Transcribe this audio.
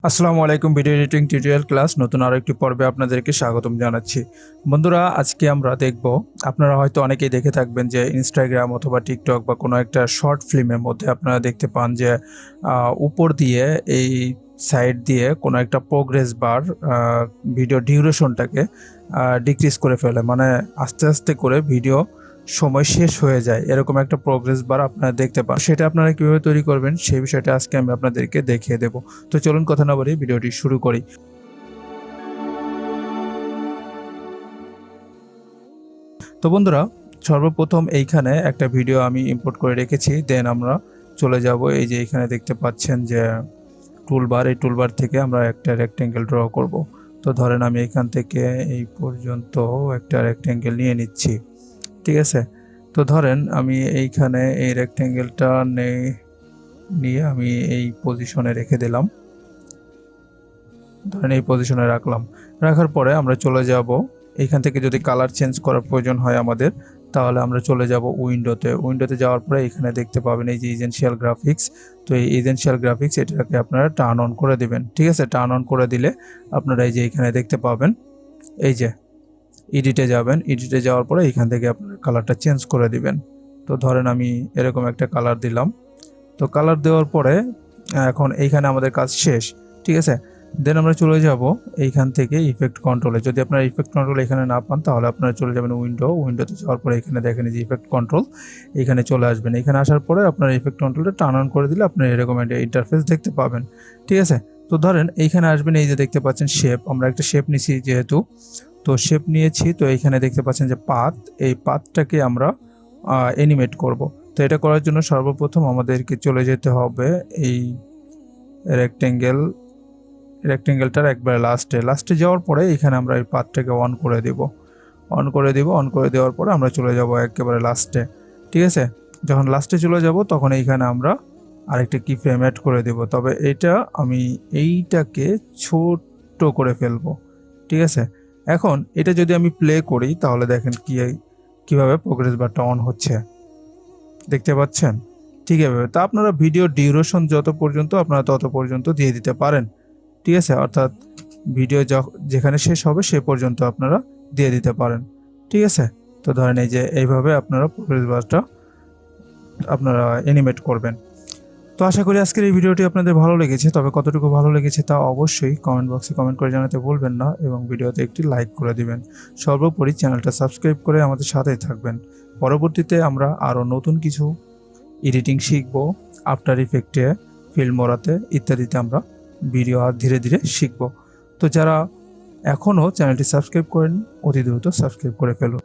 আসসালামু আলাইকুম। Video editing tutorial class নতুন আরো একটি পর্বে আপনাদেরকে স্বাগতম জানাচ্ছি। বন্ধুরা, আজকে আমরা দেখব, আপনারা হয়তো অনেকেই দেখে থাকবেন যে ইনস্টাগ্রাম অথবা টিকটক বা কোনো একটা শর্ট ফিল্মের মধ্যে আপনারা দেখতে পান যে উপর দিয়ে এই সাইড দিয়ে কোনো একটা প্রোগ্রেস বার ভিডিও ডিউরেশনটাকে ডিক্রিজ করে ফেলে, মানে আস্তে আস্তে করে ভিডিও সময় শেষ হয়ে যায়, এরকম একটা প্রোগ্রেস বার আপনারা দেখতে পান। সেটা আপনারা কিভাবে তৈরি করবেন সেই বিষয়টা আজকে আমি আপনাদেরকে দেখিয়ে দেব। তো চলুন কথা না বলে ভিডিওটি শুরু করি। তো বন্ধুরা, সর্বপ্রথম এইখানে একটা ভিডিও আমি ইম্পোর্ট করে রেখেছি। দেন আমরা চলে যাব, এই যে এখানে দেখতে পাচ্ছেন যে টুলবার, এই টুলবার থেকে আমরা একটা রেক্টেঙ্গেল ড্র করব। তো ধরেন আমি এখান থেকে এই পর্যন্ত একটা রেক্টেঙ্গেল নিয়ে নিচ্ছি, ঠিক আছে। তো ধরেন আমি এইখানে এই রেক্টেঙ্গেলটা নিয়ে আমি এই পজিশনে রেখে দিলাম, ধরেন এই পজিশনে রাখলাম। রাখার পরে আমরা চলে যাব, এইখান থেকে যদি কালার চেঞ্জ করার প্রয়োজন হয় আমাদের, তাহলে আমরা চলে যাব উইন্ডোতে যাওয়ার পরে এখানে দেখতে পাবেন এই যে এজেন্সিয়াল গ্রাফিক্স। তো এই এজেন্সিয়াল গ্রাফিক্স এটাকে আপনারা টার্ন অন করে দেবেন, ঠিক আছে। টার্ন অন করে দিলে আপনারা এই যে এখানে দেখতে পাবেন, এই যে এডিটে যাবেন, এডিটে যাওয়ার পরে এখান থেকে আপনারা কালারটা চেঞ্জ করে দিবেন। তো ধরেন আমি এরকম একটা কালার দিলাম। তো কালার দেওয়ার পরে এখন এইখানে আমাদের কাজ শেষ, ঠিক আছে। দেন আমরা চলে যাব এইখান থেকে ইফেক্ট কন্ট্রোলে। যদি আপনারা ইফেক্ট কন্ট্রোল এখানে না পান তাহলে আপনারা চলে যাবেন উইন্ডোতে যাওয়ার পরে এখানে দেখেন যে ইফেক্ট কন্ট্রোল, এখানে চলে আসবেন। এখানে আসার পরে আপনারা ইফেক্ট কন্ট্রোলটা টার্ন অন করে দিলে আপনারা এরকম একটা ইন্টারফেস দেখতে পাবেন, ঠিক আছে। তো ধরেন এইখানে আসবেন, এই যে দেখতে পাচ্ছেন শেপ, আমরা একটা শেপ নিছি যেহেতু, তো শেপ নিয়েছি। তো এইখানে দেখতে পাচ্ছেন যে পাথ, এই পাথটাকে আমরা অ্যানিমেট করব। তো এটা করার জন্য সর্বপ্রথম আমাদেরকে চলে যেতে হবে এই রেক্টেঙ্গেলটার একবারে লাস্টে যাওয়ার পরে এখানে আমরা এই পাথটাকে অন করে দেব। অন করে দেওয়ার পরে আমরা চলে যাব একেবারে লাস্টে, ঠিক আছে। যখন লাস্টে চলে যাব তখন এইখানে আমরা আরেকটা কি ফ্রেম অ্যাড করে দেব। তবে আমি এইটাকে ছোট করে ফেলবো, ঠিক আছে। এখন এটা যদি আমি প্লে করি তাহলে দেখেন কিভাবে প্রোগ্রেস বারটা অন হচ্ছে, দেখতে পাচ্ছেন, ঠিক আছে। তা আপনারা ভিডিও ডিউরেশন যত পর্যন্ত আপনারা তত পর্যন্ত দিয়ে দিতে পারেন, ঠিক আছে। অর্থাৎ ভিডিও যেখানে শেষ হবে সে পর্যন্ত আপনারা দিয়ে দিতে পারেন, ঠিক আছে। তো ধরেন এই যে এইভাবে আপনারা প্রোগ্রেস বারটা আপনারা অ্যানিমেট করবেন। তো আশা করি আজকের এই ভিডিওটি আপনাদের ভালো লেগেছে। তবে কতটুকু ভালো লেগেছে তা অবশ্যই কমেন্ট বক্সে কমেন্ট করে জানাতে ভুলবেন না, এবং ভিডিওতে একটি লাইক করে দিবেন। সর্বোপরি চ্যানেলটা সাবস্ক্রাইব করে আমাদের সাথেই থাকবেন। পরবর্তীতে আমরা আরও নতুন কিছু এডিটিং শিখব, আফটার ইফেক্টে, ফিল্মোরাতে ইত্যাদিতে আমরা ভিডিও আর ধীরে ধীরে শিখব। তো যারা এখনও চ্যানেলটি সাবস্ক্রাইব করেন অতি দ্রুত সাবস্ক্রাইব করে ফেলুন।